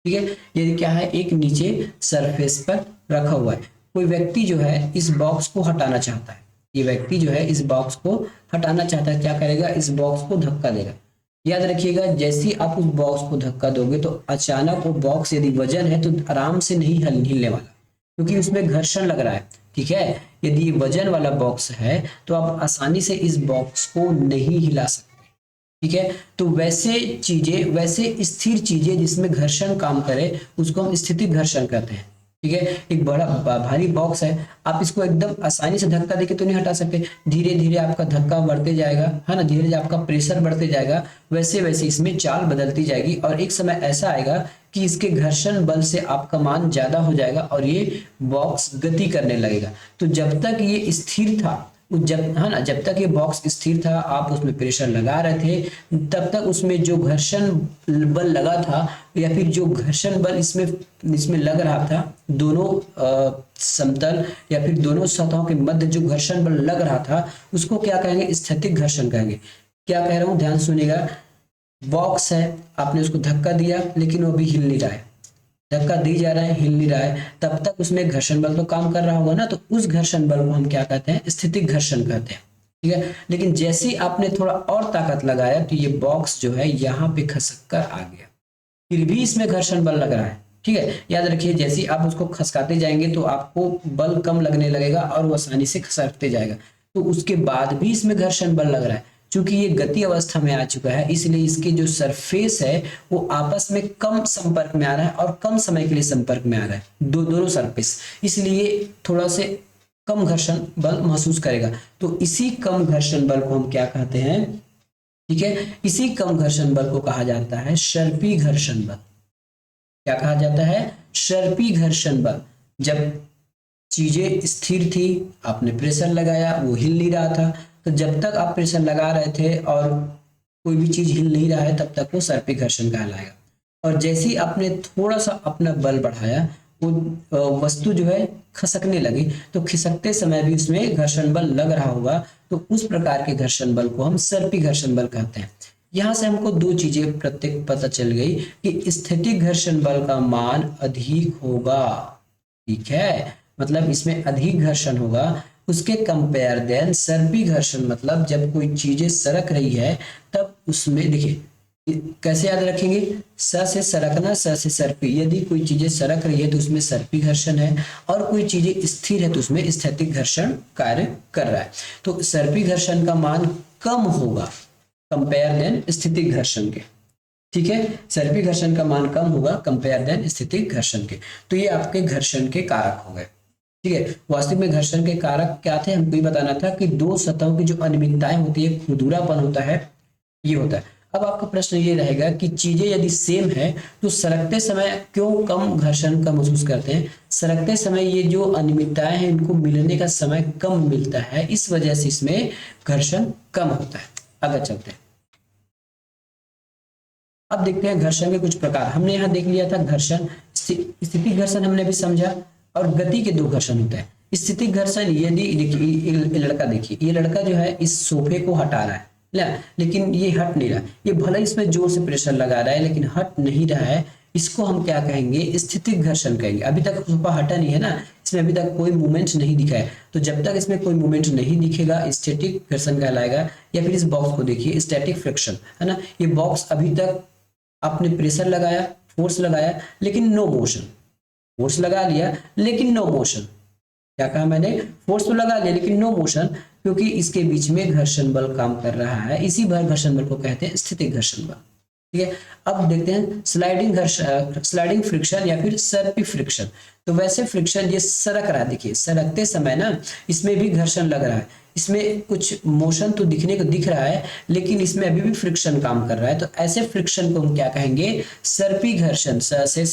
ठीक है। ये क्या है, एक नीचे सरफेस पर रखा हुआ है। कोई व्यक्ति जो है इस बॉक्स को हटाना चाहता है, ये व्यक्ति जो है इस बॉक्स को हटाना चाहता है, क्या करेगा, इस बॉक्स को धक्का देगा। याद रखिएगा जैसे ही आप उस बॉक्स को धक्का दोगे तो अचानक वो बॉक्स यदि वजन है तो आराम से नहीं हिलने वाला, क्योंकि उसमें घर्षण लग रहा है, ठीक है। यदि ये वजन वाला बॉक्स है तो आप आसानी से इस बॉक्स को नहीं हिला सकते, ठीक है। तो वैसे चीजें, वैसे स्थिर चीजें जिसमें घर्षण काम करे उसको हम स्थितिक घर्षण कहते हैं, ठीक है। एक बड़ा भारी बॉक्स है, आप इसको एकदम आसानी से धक्का देके तो नहीं हटा सकते, धीरे धीरे आपका धक्का बढ़ते जाएगा, है ना, धीरे धीरे आपका प्रेशर बढ़ते जाएगा, वैसे वैसे इसमें चाल बदलती जाएगी और एक समय ऐसा आएगा कि इसके घर्षण बल से आपका मान ज्यादा हो जाएगा और ये बॉक्स गति करने लगेगा। तो जब तक ये स्थिर था, जब, है ना, जब तक ये बॉक्स स्थिर था, आप उसमें प्रेशर लगा रहे थे, तब तक उसमें जो घर्षण बल लगा था या फिर जो घर्षण बल इसमें लग रहा था, दोनों समतल या फिर दोनों सतहों के मध्य जो घर्षण बल लग रहा था उसको क्या कहेंगे, स्थैतिक घर्षण कहेंगे। क्या कह रहा हूं, ध्यान सुनिएगा। बॉक्स है, आपने उसको धक्का दिया लेकिन वो अभी हिल नहीं रहा है, धक्का दी जा रहा है, हिल नहीं रहा है, तब तक उसमें घर्षण बल तो काम कर रहा होगा ना, तो उस घर्षण बल को हम क्या कहते हैं, स्थितिक घर्षण कहते हैं, ठीक है। लेकिन जैसे ही आपने थोड़ा और ताकत लगाया तो ये बॉक्स जो है यहाँ पे खसक कर आ गया, फिर भी इसमें घर्षण बल लग रहा है, ठीक है। याद रखिए जैसे ही आप उसको खसकाते जाएंगे तो आपको बल कम लगने लगेगा और वो आसानी से खसकते जाएगा, तो उसके बाद भी इसमें घर्षण बल लग रहा है। चूंकि ये गति अवस्था में आ चुका है इसलिए इसके जो सरफेस है वो आपस में कम संपर्क में आ रहा है और कम समय के लिए संपर्क में आ रहा है, दोनों सरफेस, इसलिए थोड़ा से कम घर्षण बल महसूस करेगा। तो इसी कम घर्षण बल को हम क्या कहते हैं, ठीक है, इसी कम घर्षण बल को कहा जाता है शर्पी घर्षण बल। क्या कहा जाता है, शर्पी घर्षण बल। जब चीजें स्थिर थी, आपने प्रेशर लगाया, वो हिल नहीं रहा था, तो जब तक आप प्रेशर लगा रहे थे और कोई भी चीज हिल नहीं रहा है तब तक वो सर्पी घर्षण कहलाएगा। और जैसे ही आपने थोड़ा सा अपना बल बढ़ाया वो वस्तु जो है खसकने लगी, तो खिसकते समय भी उसमें घर्षण बल लग रहा होगा, तो उस प्रकार के घर्षण बल को हम सर्पी घर्षण बल कहते हैं। यहां से हमको दो चीजें प्रत्येक पता चल गई कि स्थितिक घर्षण बल का मान अधिक होगा, ठीक है, मतलब इसमें अधिक घर्षण होगा, उसके कंपेयर देन सर्पी घर्षण, मतलब जब कोई चीजें सरक रही है तब उसमें देखिए कैसे याद रखेंगे, स से सरकना, स से सर्पी। यदि कोई चीजें सरक रही है तो उसमें सर्पी घर्षण है और कोई चीजें स्थिर है तो उसमें स्थैतिक घर्षण कार्य कर रहा है। तो सर्पी घर्षण का मान कम होगा कंपेयर देन स्थितिक घर्षण के, ठीक है, सर्पी घर्षण का मान कम होगा कंपेयर देन स्थितिक घर्षण के। तो ये आपके घर्षण के कारक हो गए, ठीक है। वास्तविक में घर्षण के कारक क्या थे, हमको ये बताना था कि दो सतहों की जो अनियमितताएं होती है, खुरदुरापन होता है, ये होता है। अब आपका प्रश्न ये रहेगा कि चीजें यदि सेम है तो सरकते समय क्यों कम घर्षण का महसूस करते हैं। सरकते समय ये जो अनियमितताएं हैं इनको मिलने का समय कम मिलता है, इस वजह से इसमें घर्षण कम होता है। आगे चलते हैं, अब देखते हैं घर्षण के कुछ प्रकार। हमने यहाँ देख लिया था घर्षण, स्थितिक घर्षण हमने भी समझा, और गति के 2 घर्षण होते हैं। स्थितिक घर्षण यदि देखिए ये लड़का जो है इस सोफे को हटा रहा है ना, लेकिन ये हट नहीं रहा, ये भले इसमें जोर से प्रेशर लगा रहा है लेकिन हट नहीं रहा है, इसको हम क्या कहेंगे, स्थितिक घर्षण कहेंगे। अभी तक सोफा हटा नहीं है ना, इसमें अभी तक कोई मूवमेंट नहीं दिखा है, तो जब तक इसमें कोई मूवमेंट नहीं दिखेगा स्टैटिक घर्षण कहलाएगा। या फिर इस बॉक्स को देखिए, स्टैटिक फ्रिक्शन है ना, ये बॉक्स अभी तक आपने प्रेशर लगाया, फोर्स लगाया, लेकिन नो मोशन, फोर्स लगा लिया लेकिन नो मोशन। क्या कहा मैंने, फोर्स तो लगा लिया लेकिन नो मोशन, क्योंकि इसके बीच में घर्षण बल काम कर रहा है। इसी घर्षण बल को कहते हैं स्थितिक घर्षण बल। ठीक है, अब देखते हैं स्लाइडिंग फ्रिक्शन या फिर सर्पी फ्रिक्शन। तो वैसे फ्रिक्शन ये सरक रहा है, देखिए सरकते समय ना इसमें भी घर्षण लग रहा है, इसमें कुछ मोशन तो दिखने को दिख रहा है लेकिन इसमें अभी भी फ्रिक्शन काम कर रहा है। तो ऐसे फ्रिक्शन को हम क्या कहेंगे, सर्पी घर्षण। स से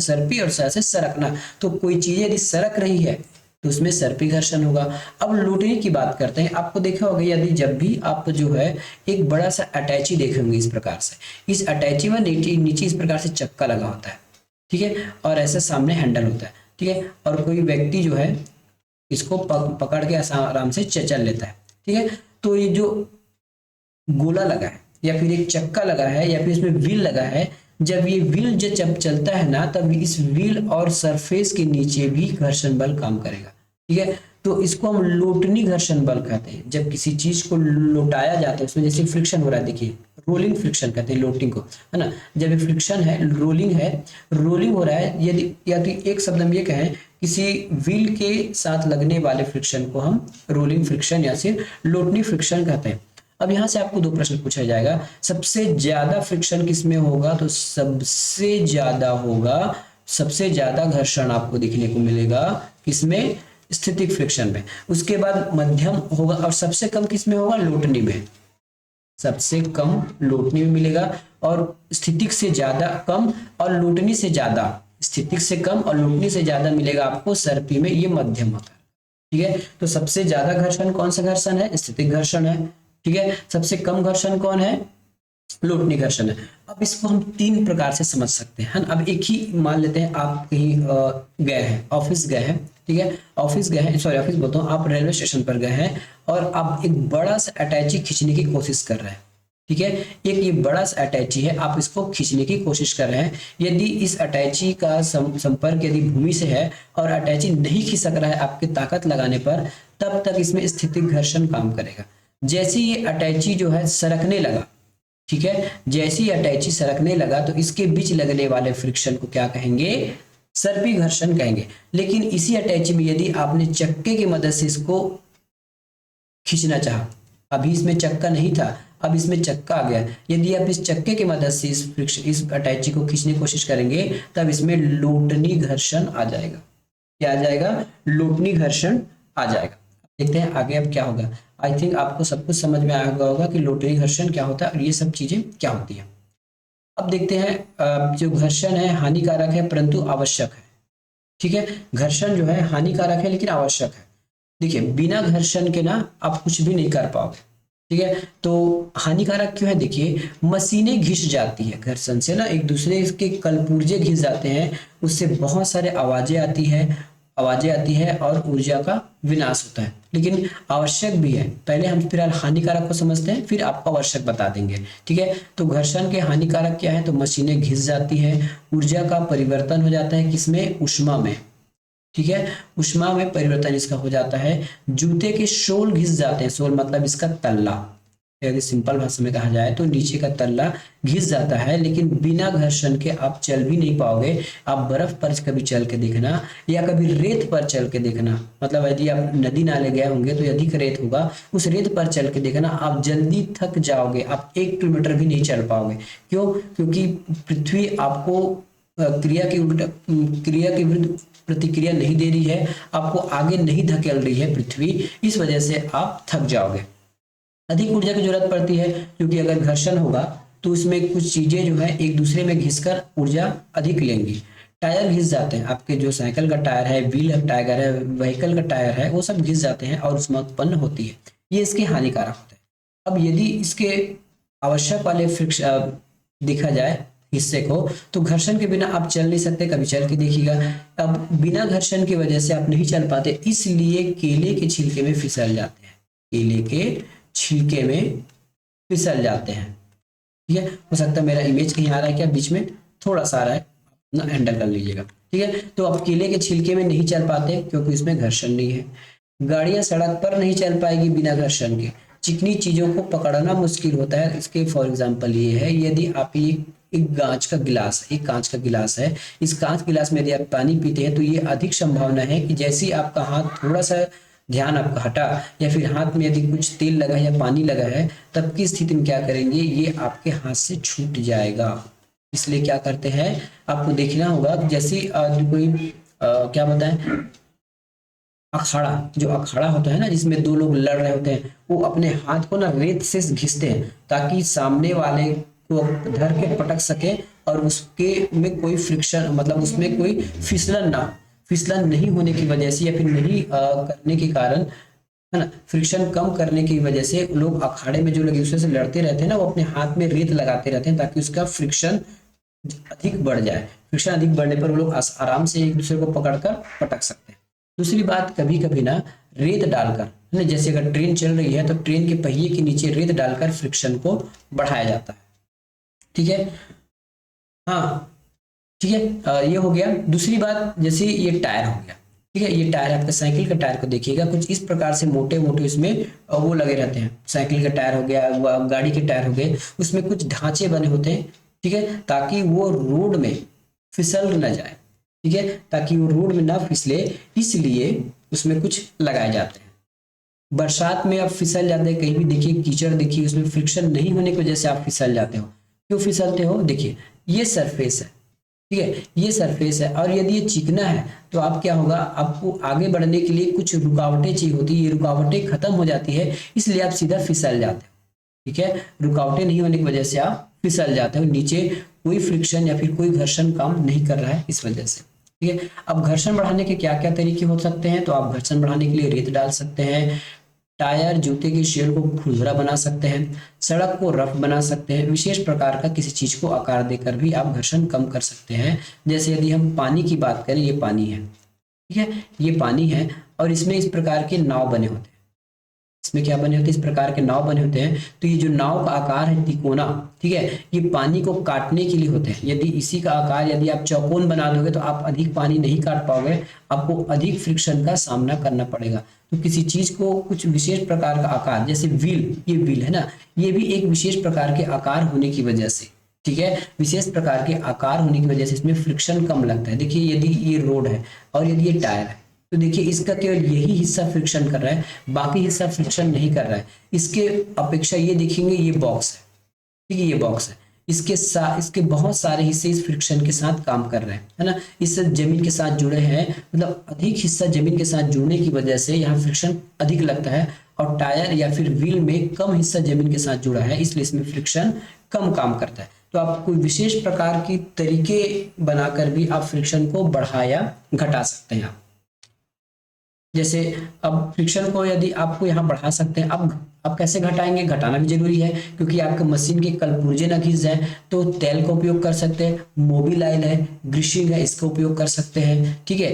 सर्पी और स से सरकना। तो कोई चीज यदि सरक रही है तो उसमें सर्पी घर्षण होगा। अब लूटने की बात करते हैं। आपको देखा होगा यदि जब भी आप जो है एक बड़ा सा अटैची देखेंगे इस प्रकार से, इस अटैची में नीचे इस प्रकार से चक्का लगा होता है, ठीक है, और ऐसे सामने हैंडल होता है, ठीक है, और कोई व्यक्ति जो है इसको पकड़ के आराम से चल लेता है, ठीक है। तो ये जो गोला लगा है या फिर एक चक्का लगा है या फिर इसमें व्हील लगा है, जब ये व्हील जब चलता है ना तब इस व्हील और सरफेस के नीचे भी घर्षण बल काम करेगा, ठीक है। तो इसको हम लोटनी घर्षण बल कहते हैं। जब किसी चीज को लौटाया जाता है उसमें जैसे फ्रिक्शन हो रहा है, देखिए रोलिंग फ्रिक्शन कहते हैं लोटिंग को, है ना। जब ये फ्रिक्शन है, रोलिंग हो रहा है, यदि या तो एक शब्द में ये कहें किसी व्हील के साथ लगने वाले फ्रिक्शन को हम रोलिंग फ्रिक्शन या फिर लोटनी फ्रिक्शन कहते हैं। अब यहाँ से आपको 2 प्रश्न पूछा जाएगा, सबसे ज्यादा फ्रिक्शन किसमें होगा, तो सबसे ज्यादा घर्षण आपको देखने को मिलेगा किसमें, स्थितिक फ्रिक्शन में। उसके बाद मध्यम होगा और सबसे कम किसमें होगा, लोटनी में। सबसे कम लोटनी में मिलेगा और स्थितिक से ज्यादा कम और लोटनी से ज्यादा, स्थितिक से कम और लोटनी से ज्यादा मिलेगा आपको सर्पी में, ये मध्यम होता है, ठीक है। तो सबसे ज्यादा घर्षण कौन सा घर्षण है, स्थितिक घर्षण है, ठीक है। सबसे कम घर्षण कौन है, लोटनी घर्षण है। अब इसको हम 3 प्रकार से समझ सकते हैं। अब एक ही मान लेते हैं, आप कहीं गए हैं, ऑफिस गए हैं, ठीक है, ऑफिस बोलता हूँ, आप रेलवे स्टेशन पर गए हैं और आप एक बड़ा सा अटैची खींचने की कोशिश कर रहे हैं, ठीक है। एक ये बड़ा सा अटैची है, आप इसको खींचने की कोशिश कर रहे हैं। यदि इस अटैची का संपर्क यदि भूमि से है और अटैची नहीं खिसक रहा है आपके ताकत लगाने पर, तब तक इसमें स्थितिक घर्षण काम करेगा। जैसे ये अटैची जो है सरकने लगा, ठीक है, जैसे ही अटैची सरकने लगा तो इसके बीच लगने वाले फ्रिक्शन को क्या कहेंगे, सर्पी घर्षण कहेंगे। लेकिन इसी अटैची में यदि आपने चक्के की मदद से इसको खींचना चाहा, अभी इसमें चक्का नहीं था, अब इसमें चक्का आ गया, यदि आप इस चक्के की मदद से इस अटैची को खींचने की कोशिश करेंगे तब इसमें लोटनी घर्षण आ जाएगा। क्या आ जाएगा, लोटनी घर्षण आ जाएगा। देखते हैं आगे अब क्या होगा। आई थिंक आपको सब कुछ समझ में आ गया होगा कि लोटनी घर्षण क्या होता है और ये सब चीजें क्या होती हैं। अब देखते हैं, जो घर्षण है हानिकारक है परंतु आवश्यक है, ठीक है। घर्षण जो है हानिकारक है लेकिन आवश्यक है। देखिए बिना घर्षण के ना आप कुछ भी नहीं कर पाओगे, ठीक है। तो हानिकारक क्यों है, देखिए मशीनें घिस जाती है घर्षण से ना, एक दूसरे के कलपुर्जे घिस जाते हैं, उससे बहुत सारे आवाजें आती है और ऊर्जा का विनाश होता है। लेकिन आवश्यक भी है। पहले हम फिलहाल हानिकारक को समझते हैं, फिर आपको आवश्यक बता देंगे, ठीक है। तो घर्षण के हानिकारक क्या है, तो मशीनें घिस जाती है, ऊर्जा का परिवर्तन हो जाता है किसमें, ऊष्मा में, ठीक है, ऊष्मा में परिवर्तन इसका हो जाता है। जूते के सोल घिस जाते हैं, सोल मतलब इसका तल्ला, यदि सिंपल भाषा में कहा जाए तो नीचे का तल्ला घिस जाता है। लेकिन बिना घर्षण के आप चल भी नहीं पाओगे। आप बर्फ पर कभी चल के देखना या कभी रेत पर चल के देखना, मतलब यदि आप नदी नाले गए होंगे तो अधिक रेत होगा, उस रेत पर चल के देखना, आप जल्दी थक जाओगे, आप 1 किलोमीटर भी नहीं चल पाओगे। क्यों, क्योंकि पृथ्वी आपको क्रिया के विरुद्ध प्रतिक्रिया नहीं दे रही है, आपको आगे नहीं धकेल रही है पृथ्वी, इस वजह से आप थक जाओगे। अधिक ऊर्जा की जरूरत पड़ती है क्योंकि अगर घर्षण होगा तो उसमें कुछ चीजें जो है एक दूसरे में घिसकर ऊर्जा अधिक लेंगी। टायर घिस जाते हैं, आपके जो साइकिल का टायर है, व्हील टायर है, व्हीकल का टायर है, वो सब घिस जाते हैं और उसमें उत्पन्न होती है, ये इसके हानिकारक होते हैं। अब यदि इसके आवश्यक वाले देखा जाए हिस्से को, तो घर्षण के बिना आप चल नहीं सकते। कभी चल के देखिएगा, अब बिना घर्षण की वजह से आप नहीं चल पाते, इसलिए केले के छिलके में फिसल जाते हैं, केले के छिलके में फिसल जाते हैं। ठीक है, हो सकता है मेरा इमेज कहीं आ रहा है क्या, बीच में थोड़ा सा आ रहा है ना, हैंडल कर लीजिएगा। ठीक है, तो अब केले के छिलके में नहीं चल पाते क्योंकि इसमें घर्षण नहीं है। गाड़ियां सड़क पर नहीं चल पाएगी बिना घर्षण के। चिकनी चीजों को पकड़ना मुश्किल होता है। इसके फॉर एग्जांपल ये है, यदि आप एक कांच का गिलास, एक कांच का गिलास है, इस कांच गिलास में यदि आप पानी पीते हैं तो ये अधिक संभावना है कि जैसे ही आपका हाथ थोड़ा सा ध्यान आपका हटा, या फिर हाथ में यदि कुछ तेल लगा है या पानी लगा है, तब की स्थिति में क्या करेंगे, ये आपके हाथ से छूट जाएगा। इसलिए क्या करते हैं, आपको देखना होगा जैसे कोई क्या बताएं, अखाड़ा, जो अखाड़ा होता है ना, जिसमें दो लोग लड़ रहे होते हैं, वो अपने हाथ को ना रेत से घिसते हैं ताकि सामने वाले को धर के पटक सके और उसके में कोई फ्रिक्शन, मतलब उसमें कोई फिसलन ना, फिसलन नहीं होने की वजह से या फिर नहीं करने के कारण, है ना, फ्रिक्शन कम करने की वजह से लोग अखाड़े में जो लोग एक दूसरे से लड़ते रहते हैं ना, वो अपने हाथ में रेत लगाते रहते हैं ताकि उसका फ्रिक्शन अधिक बढ़ जाए। फ्रिक्शन अधिक बढ़ने पर वो लोग आराम से एक दूसरे को पकड़कर पटक सकते हैं। दूसरी बात, कभी कभी ना रेत डालकर, है ना, जैसे अगर ट्रेन चल रही है तो ट्रेन के पहिए के नीचे रेत डालकर फ्रिक्शन को बढ़ाया जाता है। ठीक है, हाँ ठीक है, ये हो गया। दूसरी बात, जैसे ये टायर हो गया, ठीक है, ये टायर आपका साइकिल का टायर को देखिएगा, कुछ इस प्रकार से मोटे मोटे उसमें वो लगे रहते हैं। साइकिल का टायर हो गया, गाड़ी के टायर हो गए, उसमें कुछ ढांचे बने होते हैं, ठीक है, ताकि वो रोड में फिसल न जाए। ठीक है, ताकि वो रोड में ना फिसले, इसलिए उसमें कुछ लगाए जाते हैं। बरसात में आप फिसल जाते हैं, कहीं भी देखिए कीचड़ देखिए, उसमें फ्रिक्शन नहीं होने की वजह से आप फिसल जाते हो। क्यों फिसलते हो, देखिए ये सरफेस है, ठीक है, ये सरफेस है, और यदि ये चिकना है तो आप क्या होगा, आपको आगे बढ़ने के लिए कुछ रुकावटें चाहिए होती है, ये रुकावटें खत्म हो जाती है, इसलिए आप सीधा फिसल जाते हो। ठीक है, रुकावटें नहीं होने की वजह से आप फिसल जाते हो, नीचे कोई फ्रिक्शन या फिर कोई घर्षण काम नहीं कर रहा है इस वजह से। ठीक है, अब घर्षण बढ़ाने के क्या क्या तरीके हो सकते हैं, तो आप घर्षण बढ़ाने के लिए रेत डाल सकते हैं, टायर जूते की शेल को खुरदरा बना सकते हैं, सड़क को रफ बना सकते हैं, विशेष प्रकार का किसी चीज को आकार देकर भी आप घर्षण कम कर सकते हैं। जैसे यदि हम पानी की बात करें, ये पानी है, ठीक है, ये पानी है, और इसमें इस प्रकार के नाव बने होते हैं, इसमें क्या बने होते हैं, इस प्रकार के नाव बने होते हैं। तो ये जो नाव का आकार है तिकोना, ठीक है, ये पानी को काटने के लिए होते हैं। यदि इसी का आकार यदि आप चौकोन बना दोगे तो आप अधिक पानी नहीं काट पाओगे, आपको अधिक फ्रिक्शन का सामना करना पड़ेगा। तो किसी चीज को कुछ विशेष प्रकार का आकार, जैसे व्हील, ये व्हील है ना, ये भी एक विशेष प्रकार के आकार होने की वजह से, ठीक है, विशेष प्रकार के आकार होने की वजह से इसमें फ्रिक्शन कम लगता है। देखिए यदि ये रोड है और यदि ये टायर है, तो देखिए इसका केवल यही हिस्सा फ्रिक्शन कर रहा है, बाकी हिस्सा फ्रिक्शन नहीं कर रहा है। इसके अपेक्षा ये देखेंगे, ये बॉक्स है, ठीक है, ये बॉक्स है, इसके बहुत सारे हिस्से इस फ्रिक्शन के साथ काम कर रहे हैं, है ना, इस जमीन के साथ जुड़े हैं, मतलब अधिक हिस्सा जमीन के साथ जुड़ने की वजह से यहाँ फ्रिक्शन अधिक लगता है, और टायर या फिर व्हील में कम हिस्सा जमीन के साथ जुड़ा है, इसलिए इसमें फ्रिक्शन कम काम करता है। तो आप कोई विशेष प्रकार की तरीके बनाकर भी आप फ्रिक्शन को बढ़ा या घटा सकते हैं। जैसे अब फ्रिक्शन को यदि आपको यहाँ बढ़ा सकते हैं, अब कैसे घटाएंगे, घटाना भी जरूरी है, क्योंकि आपके मशीन के कलपुर्जे ना घिस जाए, तो तेल का उपयोग कर सकते हैं, मोबिल ऑयल है, ग्रीसिंग है, इसका उपयोग कर सकते हैं। ठीक है,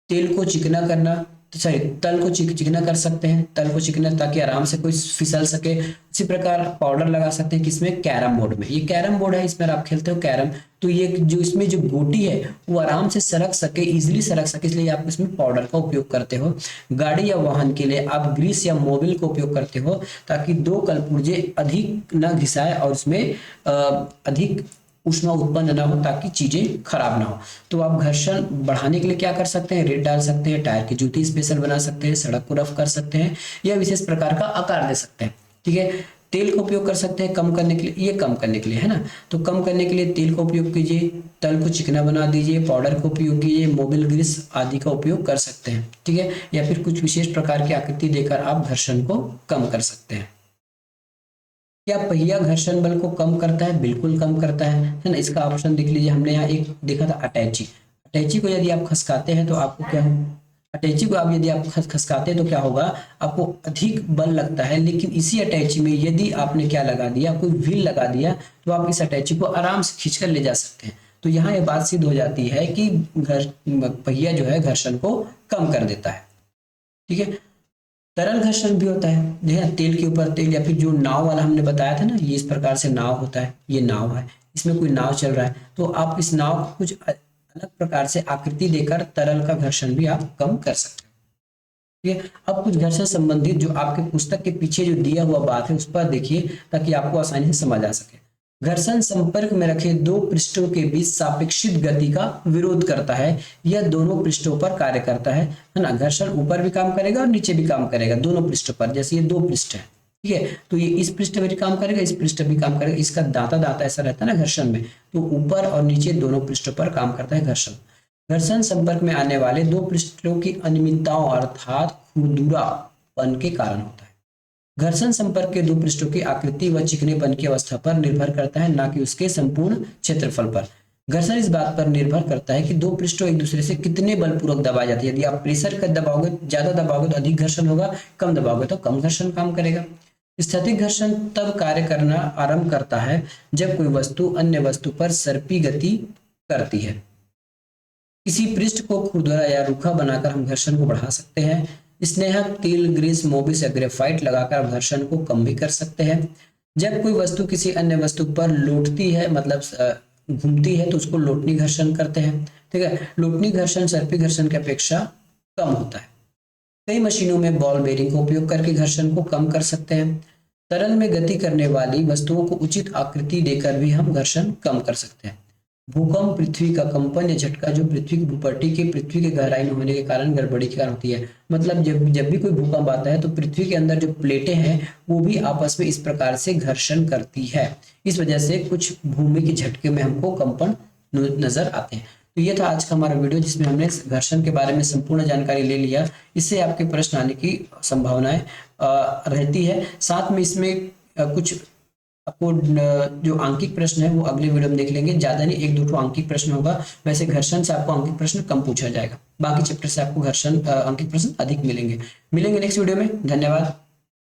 तेल को चिकना करना, सॉरी तल को चिकना कर सकते हैं, तल को चिकना ताकि आराम से कोई फिसल सके। इसी प्रकार पाउडर लगा सकते हैं, किसमें, कैरम बोर्ड में। ये कैरम बोर्ड है, इसमें आप खेलते हो कैरम, तो ये जो इसमें जो गोटी है वो आराम से सरक सके, इजीली सरक सके, इसलिए आप इसमें पाउडर का उपयोग करते हो। गाड़ी या वाहन के लिए आप ग्रीस या मोबिल का उपयोग करते हो, ताकि दो कलपुर्जे अधिक न घिसाए और उसमें अधिक ऊष्मा उत्पन्न ना हो, ताकि चीजें खराब ना हो। तो आप घर्षण बढ़ाने के लिए क्या कर सकते हैं, रेत डाल सकते हैं, टायर की जूती स्पेशल बना सकते हैं, सड़क को रफ कर सकते हैं, या विशेष प्रकार का आकार दे सकते हैं। ठीक है, तेल का उपयोग कर सकते हैं कम करने के लिए, ये कम करने के लिए है ना, तो कम करने के लिए तेल का उपयोग कीजिए, तल को चिकना बना दीजिए, पाउडर का उपयोग कीजिए, मोबिल ग्रीस आदि का उपयोग कर सकते हैं। ठीक है, या फिर कुछ विशेष प्रकार की आकृति देकर आप घर्षण को कम कर सकते हैं। क्या पहिया घर्षण बल को कम करता है, बिल्कुल कम करता है ना। इसका ऑप्शन देख लीजिए, हमने यहाँ एक देखा था अटैची, अटैची को यदि आप खसकाते हैं तो आपको क्या अटैची को आप यदि आप खसकाते हैं तो क्या होगा, आपको अधिक बल लगता है, लेकिन इसी अटैची में यदि आपने क्या लगा दिया, कोई व्हील लगा दिया, तो आप इस अटैची को आराम से खींचकर ले जा सकते हैं। तो यहाँ ये बात सिद्ध हो जाती है कि पहिया जो है घर्षण को कम कर देता है। ठीक है। तरल घर्षण भी होता है, जैसे तेल के ऊपर तेल, या फिर जो नाव वाला हमने बताया था ना, ये इस प्रकार से नाव होता है, ये नाव है, इसमें कोई नाव चल रहा है, तो आप इस नाव को कुछ अलग प्रकार से आकृति देकर तरल का घर्षण भी आप कम कर सकते हैं। ठीक है। अब कुछ घर्षण संबंधित जो आपके पुस्तक के पीछे जो दिया हुआ बात है उस पर देखिए, ताकि आपको आसानी से समझ आ सके। घर्षण संपर्क में रखे दो पृष्ठों के बीच सापेक्षित गति का विरोध करता है, यह दोनों पृष्ठों पर कार्य करता है ना। घर्षण ऊपर भी काम करेगा और नीचे भी काम करेगा, दोनों पृष्ठों पर। जैसे ये दो पृष्ठ है, ठीक है, तो ये इस पृष्ठ में भी काम करेगा, इस पृष्ठ भी काम करेगा। इसका दांता दांता ऐसा रहता है ना घर्षण में, तो ऊपर और नीचे दोनों पृष्ठों पर काम करता है घर्षण। घर्षण संपर्क में आने वाले दो पृष्ठों की अनियमितताओं अर्थात खुरदुरापन के कारण होता है। घर्षण संपर्क के दो पृष्ठों की आकृति व चिकनेपन की अवस्था पर निर्भर करता है, ना कि उसके संपूर्ण क्षेत्रफल पर। घर्षण इस बात पर निर्भर करता है कि दो पृष्ठों एक दूसरे से कितने बलपूर्वक दबाए जाते हैं। यदि आप प्रेशर कर दबाओगे, ज्यादा दबाओगे तो अधिक घर्षण होगा, कम दबाओगे तो कम घर्षण काम करेगा। स्थैतिक घर्षण तब कार्य करना आरंभ करता है जब कोई वस्तु अन्य वस्तु पर सर्पी गति करती है। किसी पृष्ठ को खुरदरा या रूखा बनाकर हम घर्षण को बढ़ा सकते हैं। स्नेहक, तेल, ग्रीस, मोबिस या ग्रेफाइट लगाकर घर्षण को कम भी कर सकते हैं। जब कोई वस्तु किसी अन्य वस्तु पर लौटती है, मतलब घूमती है, तो उसको लोटनी घर्षण करते हैं। ठीक है। लोटनी घर्षण सर्पी घर्षण की अपेक्षा कम होता है। कई मशीनों में बॉल बेरिंग का उपयोग करके घर्षण को कम कर सकते हैं। तरल में गति करने वाली वस्तुओं को उचित आकृति देकर भी हम घर्षण कम कर सकते हैं। भूकंप, पृथ्वी का कंपन या झटका जो पृथ्वी की भूपट्टी के पृथ्वी के गहराई में होने के कारण गड़बड़ी के कारण होती है। मतलब जब भी कोई भूकंप आता है तो पृथ्वी के अंदर जो प्लेटें हैं वो भी आपस में इस प्रकार से घर्षण करती है। इस वजह से कुछ भूमि के झटके में हमको कंपन नजर आते हैं। तो ये था आज का हमारा वीडियो, जिसमें हमने घर्षण के बारे में संपूर्ण जानकारी ले लिया। इससे आपके प्रश्न आने की संभावनाएं रहती है। साथ में इसमें कुछ आपको जो आंकिक प्रश्न है वो अगले वीडियो में देख लेंगे। ज्यादा नहीं, एक दो आंकिक प्रश्न होगा। वैसे घर्षण से आपको आंकिक प्रश्न कम पूछा जाएगा, बाकी चैप्टर से आपको घर्षण आंकिक प्रश्न अधिक मिलेंगे। नेक्स्ट वीडियो में। धन्यवाद।